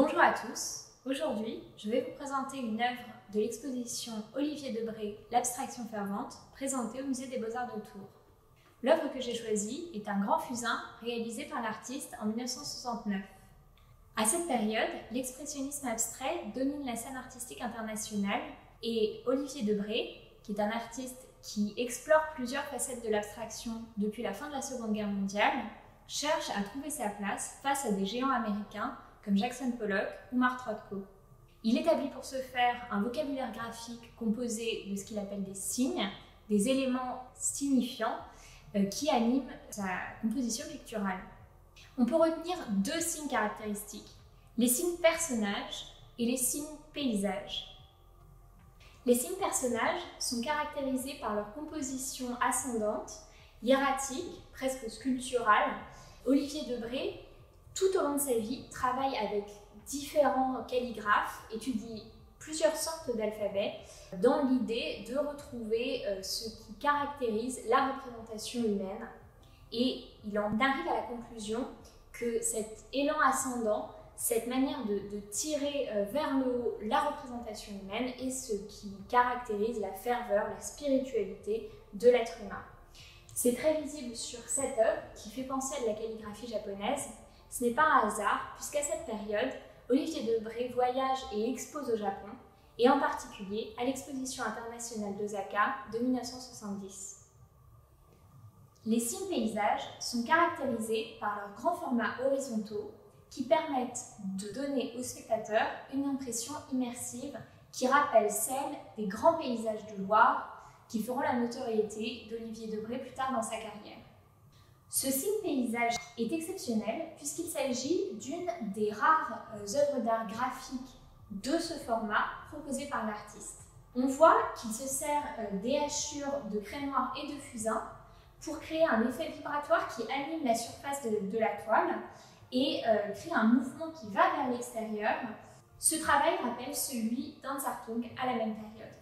Bonjour à tous, aujourd'hui je vais vous présenter une œuvre de l'exposition Olivier Debré, l'abstraction fervente, présentée au musée des Beaux-Arts de Tours. L'œuvre que j'ai choisie est un grand fusain réalisé par l'artiste en 1969. À cette période, l'expressionnisme abstrait domine la scène artistique internationale et Olivier Debré, qui est un artiste qui explore plusieurs facettes de l'abstraction depuis la fin de la Seconde Guerre mondiale, cherche à trouver sa place face à des géants américains comme Jackson Pollock ou Mark Rothko. Il établit pour ce faire un vocabulaire graphique composé de ce qu'il appelle des signes, des éléments signifiants qui animent sa composition picturale. On peut retenir deux signes caractéristiques, les signes personnages et les signes paysages. Les signes personnages sont caractérisés par leur composition ascendante, hiératique, presque sculpturale. Olivier Debré, tout au long de sa vie, travaille avec différents calligraphes, étudie plusieurs sortes d'alphabets dans l'idée de retrouver ce qui caractérise la représentation humaine. Et il en arrive à la conclusion que cet élan ascendant, cette manière de tirer vers le haut la représentation humaine est ce qui caractérise la ferveur, la spiritualité de l'être humain. C'est très visible sur cette œuvre qui fait penser à de la calligraphie japonaise. Ce n'est pas un hasard, puisqu'à cette période, Olivier Debré voyage et expose au Japon, et en particulier à l'exposition internationale d'Osaka de 1970. Les signes paysages sont caractérisés par leurs grands formats horizontaux qui permettent de donner au spectateur une impression immersive qui rappelle celle des grands paysages de Loire qui feront la notoriété d'Olivier Debré plus tard dans sa carrière. Ce signe paysage est exceptionnel puisqu'il s'agit d'une des rares œuvres d'art graphique de ce format proposées par l'artiste. On voit qu'il se sert des hachures de craie noire et de fusain pour créer un effet vibratoire qui anime la surface de la toile et crée un mouvement qui va vers l'extérieur. Ce travail rappelle celui d'Hans Hartung à la même période.